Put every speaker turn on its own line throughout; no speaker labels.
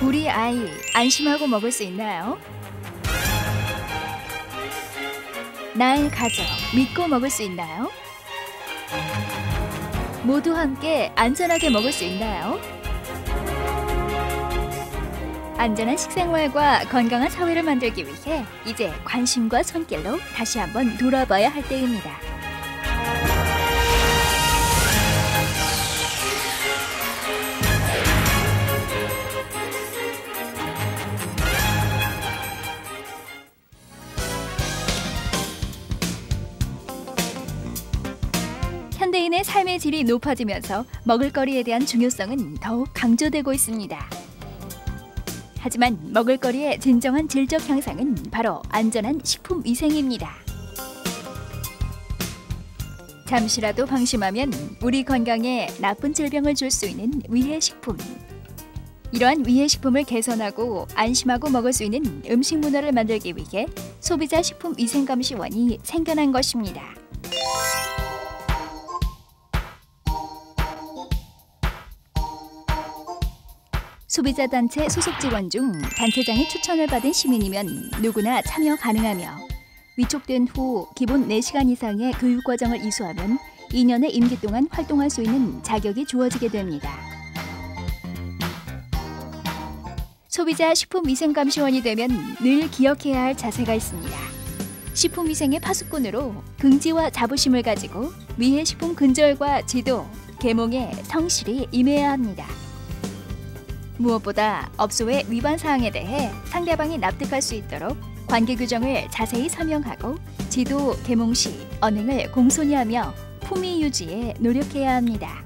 우리 아이 안심하고 먹을 수 있나요? 나의 가족 믿고 먹을 수 있나요? 모두 함께 안전하게 먹을 수 있나요? 안전한 식생활과 건강한 사회를 만들기 위해 이제 관심과 손길로 다시 한번 돌아봐야 할 때입니다. 현대인의 삶의 질이 높아지면서 먹을거리에 대한 중요성은 더욱 강조되고 있습니다. 하지만 먹을거리의 진정한 질적 향상은 바로 안전한 식품 위생입니다. 잠시라도 방심하면 우리 건강에 나쁜 질병을 줄 수 있는 위해식품. 이러한 위해식품을 개선하고 안심하고 먹을 수 있는 음식 문화를 만들기 위해 소비자 식품위생감시원이 생겨난 것입니다. 소비자 단체 소속 직원 중 단체장의 추천을 받은 시민이면 누구나 참여 가능하며 위촉된 후 기본 4시간 이상의 교육 과정을 이수하면 2년의 임기 동안 활동할 수 있는 자격이 주어지게 됩니다. 소비자 식품위생감시원이 되면 늘 기억해야 할 자세가 있습니다. 식품위생의 파수꾼으로 긍지와 자부심을 가지고 위해식품 근절과 지도, 계몽에 성실히 임해야 합니다. 무엇보다 업소의 위반 사항에 대해 상대방이 납득할 수 있도록 관계 규정을 자세히 설명하고 지도 계몽 시 언행을 공손히 하며 품위 유지에 노력해야 합니다.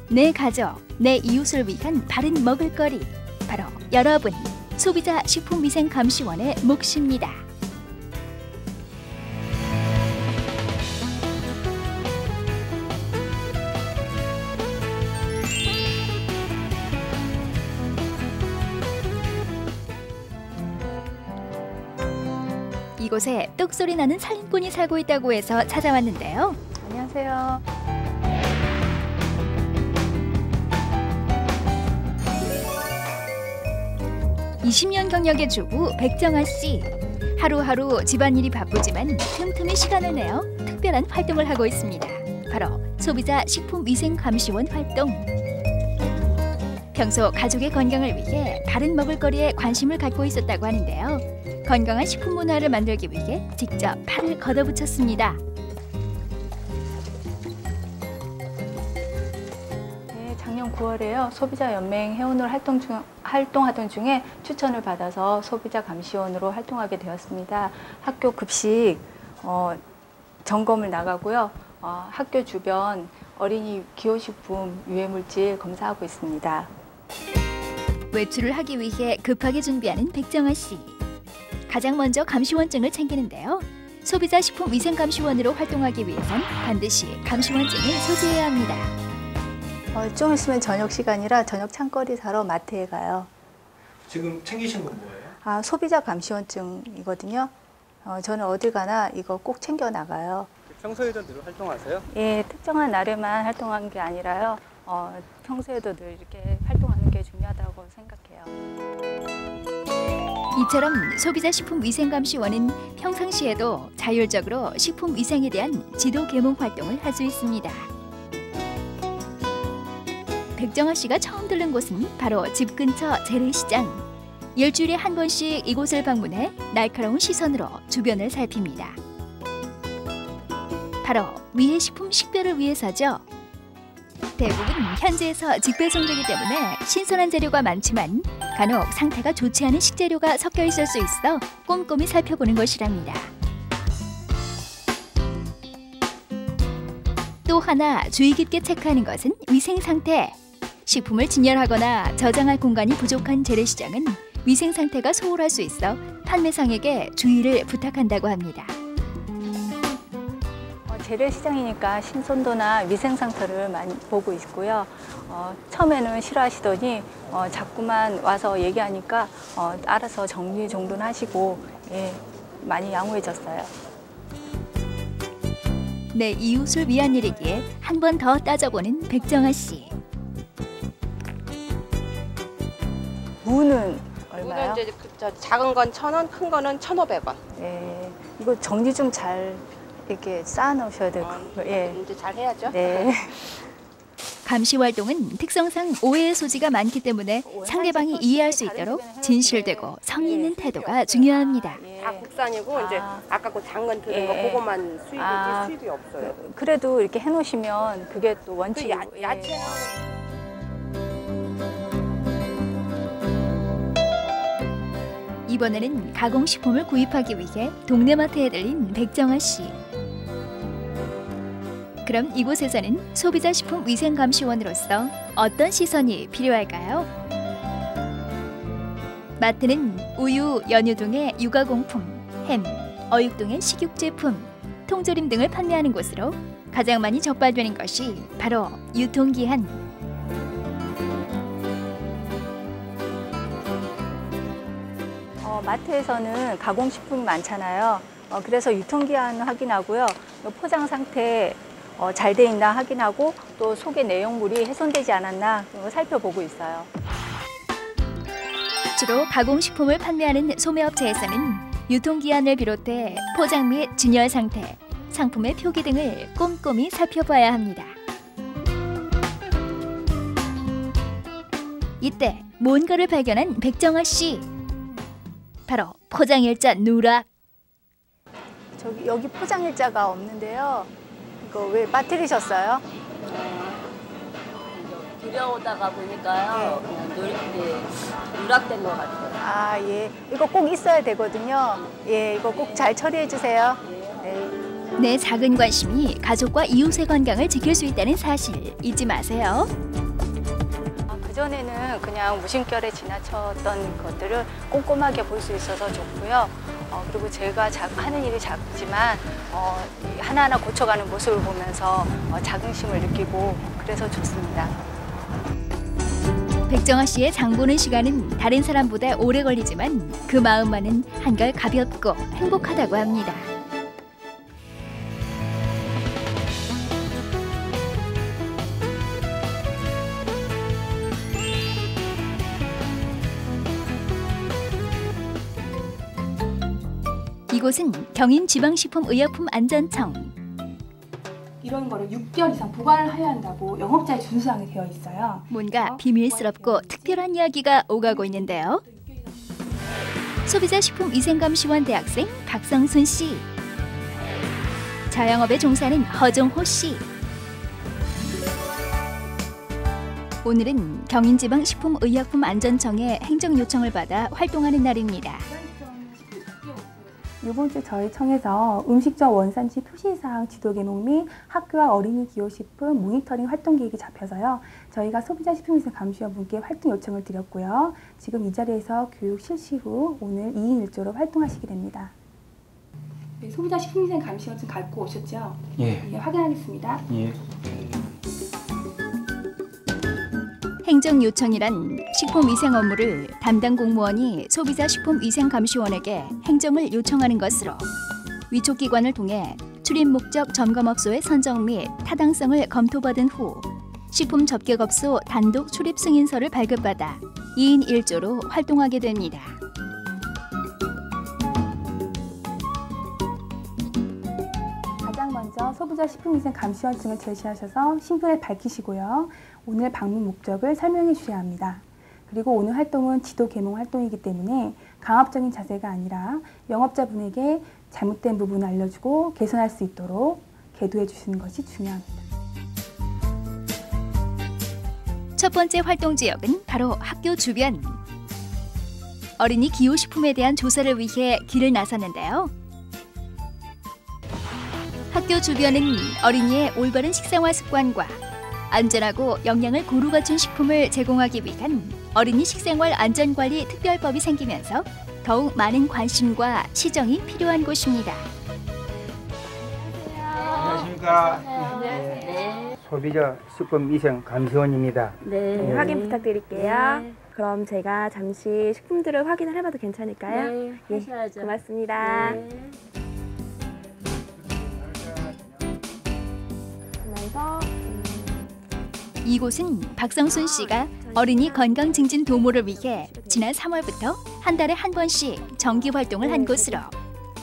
내 가족, 내 이웃을 위한 바른 먹을거리, 바로 여러분, 소비자 식품위생감시원의 몫입니다. 이곳에 똑소리 나는 살림꾼이 살고 있다고 해서 찾아왔는데요.
안녕하세요.
(20년) 경력의 주부 백정아 씨. 하루하루 집안일이 바쁘지만 틈틈이 시간을 내어 특별한 활동을 하고 있습니다. 바로 소비자 식품위생감시원 활동. 평소 가족의 건강을 위해 바른 먹을거리에 관심을 갖고 있었다고 하는데요. 건강한 식품 문화를 만들기 위해 직접 팔을 걷어붙였습니다.
네, 작년 9월에요. 소비자연맹 회원으로 활동하던 중에 추천을 받아서 소비자감시원으로 활동하게 되었습니다. 학교 급식 점검을 나가고요. 학교 주변 어린이 기호식품 유해물질 검사하고 있습니다.
외출을 하기 위해 급하게 준비하는 백정아 씨. 가장 먼저 감시원증을 챙기는데요. 소비자 식품위생감시원으로 활동하기 위해선 반드시 감시원증을 소지해야 합니다.
좀 있으면 저녁 시간이라 저녁 창거리 사러 마트에 가요.
지금 챙기신 건 뭐예요?
소비자 감시원증이거든요. 저는 어딜 가나 이거 꼭 챙겨 나가요.
평소에도 늘 활동하세요?
예, 특정한 날에만 활동한 게 아니라요. 평소에도 늘 이렇게 활동하는 게 중요하다고 생각해요.
이처럼 소비자 식품위생감시원은 평상시에도 자율적으로 식품위생에 대한 지도 계몽 활동을 할 수 있습니다. 백정아 씨가 처음 들른 곳은 바로 집 근처 재래시장. 일주일에 한 번씩 이곳을 방문해 날카로운 시선으로 주변을 살핍니다. 바로 위해식품 식별을 위해서죠. 대부분 현지에서 직배송되기 때문에 신선한 재료가 많지만 간혹 상태가 좋지 않은 식재료가 섞여 있을 수 있어 꼼꼼히 살펴보는 것이랍니다. 또 하나 주의 깊게 체크하는 것은 위생 상태. 식품을 진열하거나 저장할 공간이 부족한 재래시장은 위생 상태가 소홀할 수 있어 판매상에게 주의를 부탁한다고 합니다.
재래시장이니까 신선도나 위생 상태를 많이 보고 있고요. 처음에는 싫어하시더니 자꾸만 와서 얘기하니까 알아서 정리정돈하시고 많이 양호해졌어요.
내 이웃을 위한 일이기에 한 번 더 따져보는 백정아 씨.
무는 얼마요?
무는 이제 저 작은 건 1,000원, 큰 거는 1,500원.
예, 이거 정리 좀 잘 이렇게 쌓아 놓으셔야 될 것 같아요. 예.
이제 잘 해야죠.
네.
감시 활동은 특성상 오해의 소지가 많기 때문에 상대방이 이해할 수 있도록 진실되고 성의 있는 태도가 중요합니다.
다 국산이고 이제 아까 그 당근 들은 거 그것만 수입이지 수입이 없어요.
그래도 이렇게 해놓으시면 그게 또
그
원칙이고.
야채
이번에는 가공식품을 구입하기 위해 동네마트에 들린 백정아 씨. 그럼 이곳에서는 소비자식품위생감시원으로서 어떤 시선이 필요할까요? 마트는 우유, 연유 등의 육아공품, 햄, 어육 등의 식육 제품, 통조림 등을 판매하는 곳으로 가장 많이 적발되는 것이 바로 유통기한.
마트에서는 가공식품이 많잖아요. 그래서 유통기한 확인하고요. 포장 상태 잘 돼 있나 확인하고 또 속의 내용물이 훼손되지 않았나 살펴보고 있어요.
주로 가공식품을 판매하는 소매업체에서는 유통기한을 비롯해 포장 및 진열 상태, 상품의 표기 등을 꼼꼼히 살펴봐야 합니다. 이때 뭔가를 발견한 백정아 씨. 바로 포장일자 누락.
여기 포장일자가 없는데요. 이거 왜 빠뜨리셨어요?
들여오다가 보니까요. 그냥 누락된 것 같아요.
아, 예. 이거 꼭 있어야 되거든요. 예, 이거 꼭 잘 처리해 주세요. 네.
내 작은 관심이 가족과 이웃의 건강을 지킬 수 있다는 사실 잊지 마세요.
그전에는 그냥 무심결에 지나쳤던 것들을 꼼꼼하게 볼 수 있어서 좋고요. 그리고 제가 하는 일이 작지만 하나하나 고쳐가는 모습을 보면서 자긍심을 느끼고 그래서 좋습니다.
백정아 씨의 장 보는 시간은 다른 사람보다 오래 걸리지만 그 마음만은 한결 가볍고 행복하다고 합니다. 이곳은 경인지방식품의약품안전청.
이런 거를 6개월 이상 보관을 해야 한다고 영업자의 준수사항에 되어 있어요.
뭔가 비밀스럽고 특별한 이야기가 오가고 있는데요. 소비자식품위생감시원 대학생 박성순 씨. 자영업에 종사하는 허종호 씨. 오늘은 경인지방식품의약품안전청의 행정 요청을 받아 활동하는 날입니다.
이번 주 저희 청에서 음식점 원산지 표시사항 지도 개목 및 학교와 어린이 기호식품 모니터링 활동 계획이 잡혀서요. 저희가 소비자식품위생감시원 분께 활동 요청을 드렸고요. 지금 이 자리에서 교육 실시 후 오늘 2인 1조로 활동하시게 됩니다. 네, 소비자식품위생감시원 지금 갖고 오셨죠?
예.
예, 확인하겠습니다.
예.
행정 요청이란 식품위생 업무를 담당 공무원이 소비자식품위생감시원에게 행정을 요청하는 것으로 위촉 기관을 통해 출입 목적 점검업소의 선정 및 타당성을 검토받은 후 식품 접객업소 단독 출입 승인서를 발급받아 2인 1조로 활동하게 됩니다.
가장 먼저 소비자식품위생감시원증을 제시하셔서 신분을 밝히시고요. 오늘 방문 목적을 설명해 주셔야 합니다. 그리고 오늘 활동은 지도 개몽 활동이기 때문에 강압적인 자세가 아니라 영업자분에게 잘못된 부분을 알려주고 개선할 수 있도록 계도해 주시는 것이 중요합니다.
첫 번째 활동 지역은 바로 학교 주변. 어린이 기호식품에 대한 조사를 위해 길을 나섰는데요. 학교 주변은 어린이의 올바른 식생활 습관과 안전하고 영양을 고루 갖춘 식품을 제공하기 위한 어린이 식생활 안전관리 특별법이 생기면서 더욱 많은 관심과 시정이 필요한 곳입니다.
안녕하십니까.
네.
소비자 식품위생감시원입니다.
네, 확인 부탁드릴게요. 그럼 제가 잠시 식품들을 확인을 해봐도 괜찮을까요?
네, 하셔야죠.
고맙습니다.
네.
그래서
이곳은 박성순 씨가 어린이 건강 증진 도모를 위해 지난 3월부터 한 달에 한 번씩 정기 활동을 한 곳으로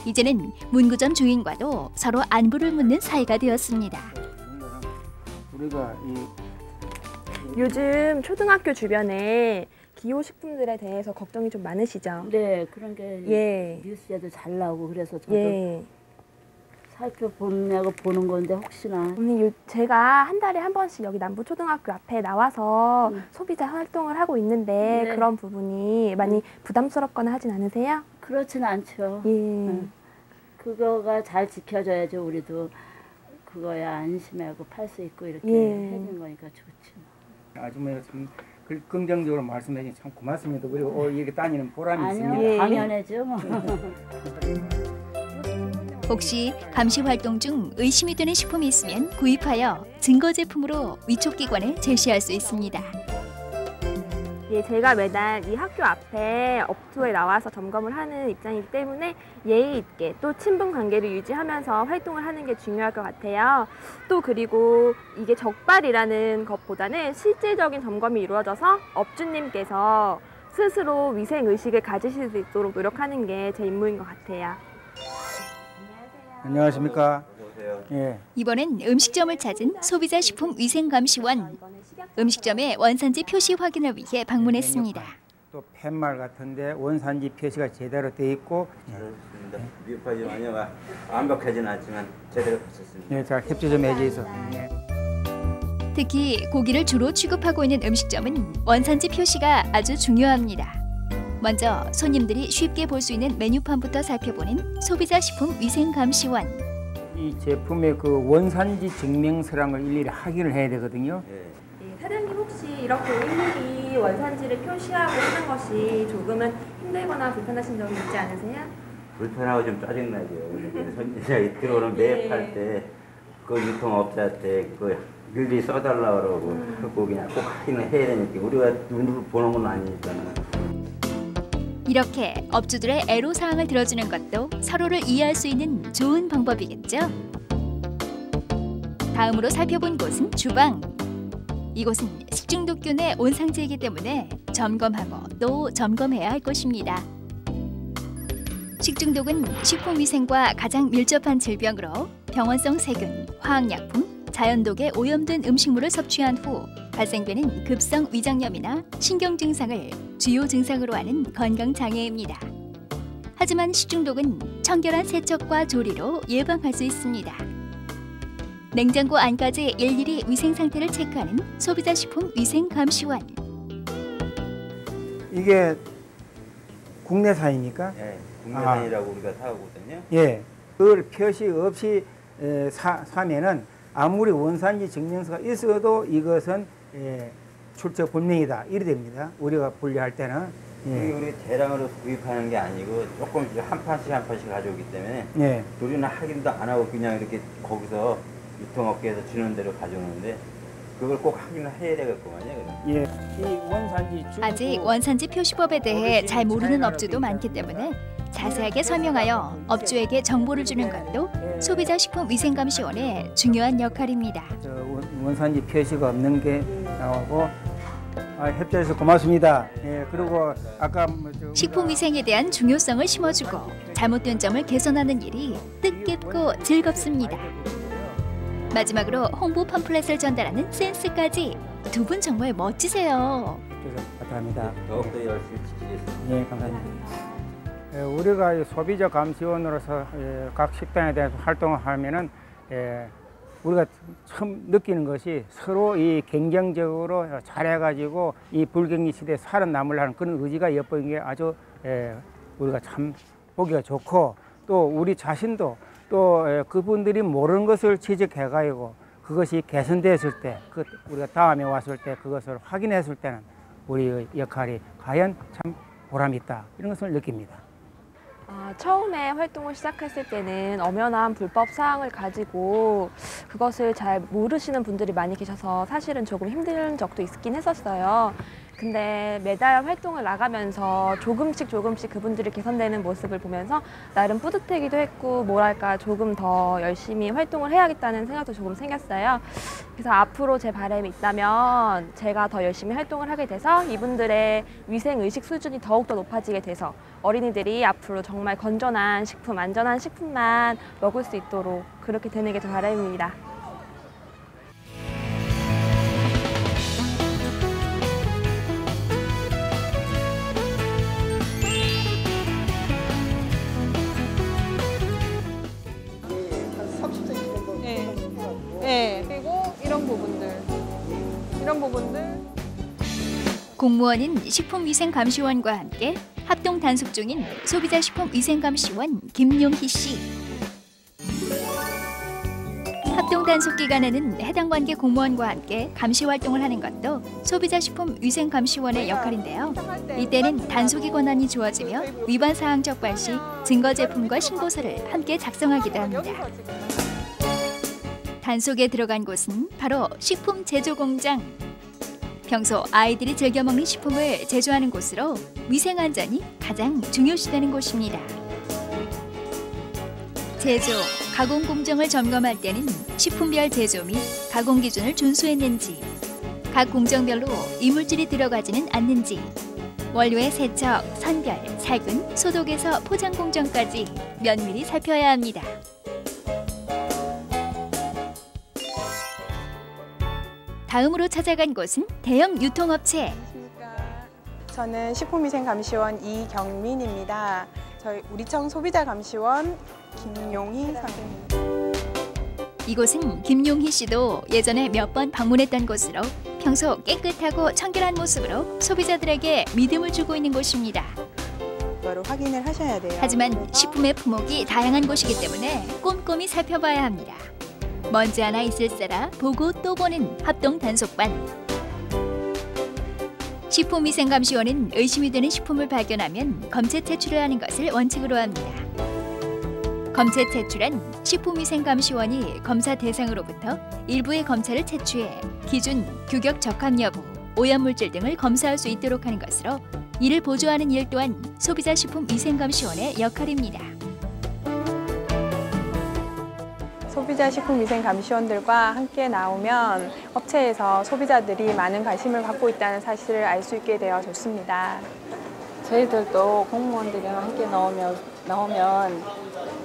이제는 문구점 주인과도 서로 안부를 묻는 사이가 되었습니다.
우리가
요즘 초등학교 주변에 기호식품들에 대해서 걱정이 좀 많으시죠?
네, 그런 게 뉴스에도 잘 나오고 그래서 저도 살펴보냐고 보는 건데 혹시나.
언니, 제가 한 달에 한 번씩 여기 남부초등학교 앞에 나와서 소비자 활동을 하고 있는데 그런 부분이 많이 부담스럽거나 하진 않으세요?
그렇진 않죠. 그거가 잘 지켜져야죠. 우리도 그거에 안심하고 팔 수 있고 이렇게 해주는 거니까 좋지.
아주머니가 참 긍정적으로 말씀해 주셔서 참 고맙습니다. 그리고 이렇게 다니는 보람이 있습니다.
아니요, 당연하죠.
혹시 감시 활동 중 의심이 되는 식품이 있으면 구입하여 증거 제품으로 위촉기관에 제시할 수 있습니다.
예, 제가 매달 이 학교 앞에 업소에 나와서 점검을 하는 입장이기 때문에 예의 있게 또 친분 관계를 유지하면서 활동을 하는 게 중요할 것 같아요. 또 그리고 이게 적발이라는 것보다는 실질적인 점검이 이루어져서 업주님께서 스스로 위생 의식을 가지실 수 있도록 노력하는 게 제 임무인 것 같아요.
안녕하십니까? 예.
이번엔 음식점을 찾은 소비자식품위생감시원. 음식점의 원산지 표시 확인을 위해 방문했습니다.
또 팻말 같은데 원산지 표시가 제대로 돼 있고.
잘했습니다. 미흡하지 마녀가 완벽하진 않지만 제대로 했었습니다.
예, 잘 협조 좀 해주셔서.
특히 고기를 주로 취급하고 있는 음식점은 원산지 표시가 아주 중요합니다. 먼저 손님들이 쉽게 볼 수 있는 메뉴판부터 살펴보는 소비자식품위생감시원.
이 제품의 그 원산지 증명서라는 걸 일일이 확인을 해야 되거든요.
사장님, 혹시 이렇게 일일이 원산지를 표시하고 하는 것이 조금은 힘들거나 불편하신 점이 있지 않으세요?
불편하고 좀 짜증나죠. 손님이 들어오는 매입할 때 그 유통업자한테 그 일일이 써달라 그러고 그거 그냥 꼭 확인을 해야 되니까 우리가 눈으로 보는 건 아니니까는.
이렇게 업주들의 애로사항을 들어주는 것도 서로를 이해할 수 있는 좋은 방법이겠죠? 다음으로 살펴본 곳은 주방. 이곳은 식중독균의 온상지이기 때문에 점검하고 또 점검해야 할 곳입니다. 식중독은 식품위생과 가장 밀접한 질병으로 병원성 세균, 화학약품, 자연독에 오염된 음식물을 섭취한 후 발생되는 급성 위장염이나 신경 증상을 주요 증상으로 하는 건강장애입니다. 하지만 식중독은 청결한 세척과 조리로 예방할 수 있습니다. 냉장고 안까지 일일이 위생 상태를 체크하는 소비자식품위생감시원.
이게 국내산입니까?
네, 국내산이라고 우리가 사오거든요.
예, 그걸 표시 없이 사면은 아무리 원산지 증명서가 있어도 이것은 출처 불명이다 이래 됩니다. 우리가 분류할 때는.
우리 대량으로 구입하는 게 아니고 조금씩 한 판씩 가져오기 때문에 우리는 확인도 안 하고 그냥 이렇게 거기서 유통업계에서 주는 대로 가져오는데 그걸 꼭 확인을 해야 되겠구만요.
예, 이 원산지
아직 원산지 표시법에 대해 잘 모르는 업주도 많기 때문에 자세하게 설명하여 업주에게 정보를 주는 것도 소비자식품위생감시원의 중요한 역할입니다.
원산지 표시가 없는 게 나오고 협조해서 고맙습니다. 예, 그리고 아까
식품위생에 대한 중요성을 심어주고 잘못된 점을 개선하는 일이 뜻깊고 즐겁습니다. 마지막으로 홍보 팜플렛을 전달하는 센스까지 두 분 정말 멋지세요.
감사합니다.
더욱더 열심히 지키겠습니다.
예, 감사합니다. 우리가 소비자 감시원으로서 각 식당에 대해서 활동을 하면은 우리가 처음 느끼는 것이 서로 이 경쟁적으로 잘해가지고 이 불경기 시대에 살아남으려는 그런 의지가 엿보이는 게 아주 우리가 참 보기가 좋고 또 우리 자신도 또 그분들이 모르는 것을 지적해가지고 그것이 개선됐을 때 우리가 다음에 왔을 때 그것을 확인했을 때는 우리의 역할이 과연 참 보람이 있다 이런 것을 느낍니다.
처음에 활동을 시작했을 때는 엄연한 불법 사항을 가지고 그것을 잘 모르시는 분들이 많이 계셔서 사실은 조금 힘든 적도 있긴 했었어요. 근데 매달 활동을 나가면서 조금씩 그분들이 개선되는 모습을 보면서 나름 뿌듯하기도 했고 뭐랄까 조금 더 열심히 활동을 해야겠다는 생각도 조금 생겼어요. 그래서 앞으로 제 바람이 있다면 제가 더 열심히 활동을 하게 돼서 이분들의 위생의식 수준이 더욱더 높아지게 돼서 어린이들이 앞으로 정말 건전한 식품, 안전한 식품만 먹을 수 있도록 그렇게 되는 게 제 바람입니다.
네, 그리고 이런 부분들.
공무원인 식품위생감시원과 함께 합동 단속 중인 소비자식품위생감시원 김용희 씨. 합동 단속 기간에는 해당 관계 공무원과 함께 감시 활동을 하는 것도 소비자식품위생감시원의 역할인데요. 이때는 단속의 권한이 주어지며 위반 사항 적발 시 증거 제품과 신고서를 함께 작성하기도 합니다. 단속에 들어간 곳은 바로 식품 제조 공장. 평소 아이들이 즐겨 먹는 식품을 제조하는 곳으로 위생 안전이 가장 중요시되는 곳입니다. 제조, 가공 공정을 점검할 때는 식품별 제조 및 가공 기준을 준수했는지, 각 공정별로 이물질이 들어가지는 않는지, 원료의 세척, 선별, 살균, 소독에서 포장 공정까지 면밀히 살펴야 합니다. 다음으로 찾아간 곳은 대형 유통업체.
저는 식품위생감시원 이경민입니다. 저희 우리청 소비자감시원 김용희 선생님.
이곳은 김용희 씨도 예전에 몇 번 방문했던 곳으로 평소 깨끗하고 청결한 모습으로 소비자들에게 믿음을 주고 있는 곳입니다.
이거를 확인을 하셔야 돼요.
하지만 식품의 품목이 다양한 곳이기 때문에 꼼꼼히 살펴봐야 합니다. 먼지 하나 있을세라 보고 또 보는 합동 단속반. 식품위생감시원은 의심이 되는 식품을 발견하면 검체 채취를 하는 것을 원칙으로 합니다. 검체 채취란 식품위생감시원이 검사 대상으로부터 일부의 검체를 채취해 기준, 규격 적합 여부, 오염물질 등을 검사할 수 있도록 하는 것으로 이를 보조하는 일 또한 소비자식품위생감시원의 역할입니다.
소비자식품위생감시원들과 함께 나오면 업체에서 소비자들이 많은 관심을 갖고 있다는 사실을 알 수 있게 되어 좋습니다.
저희들도 공무원들이랑 함께 나오면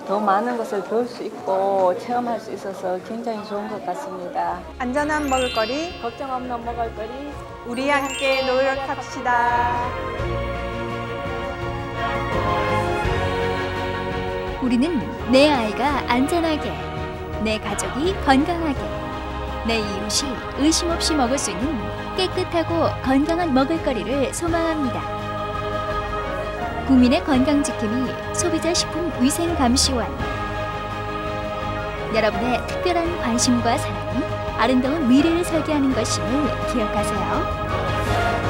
더 많은 것을 배울 수 있고 체험할 수 있어서 굉장히 좋은 것 같습니다.
안전한 먹을거리,
걱정 없는 먹을거리,
우리 함께 노력합시다.
우리는 내 아이가 안전하게, 내 가족이 건강하게, 내 이웃이 의심 없이 먹을 수 있는 깨끗하고 건강한 먹을거리를 소망합니다. 국민의 건강지킴이 소비자식품위생감시원. 여러분의 특별한 관심과 사랑이 아름다운 미래를 설계하는 것임을 기억하세요.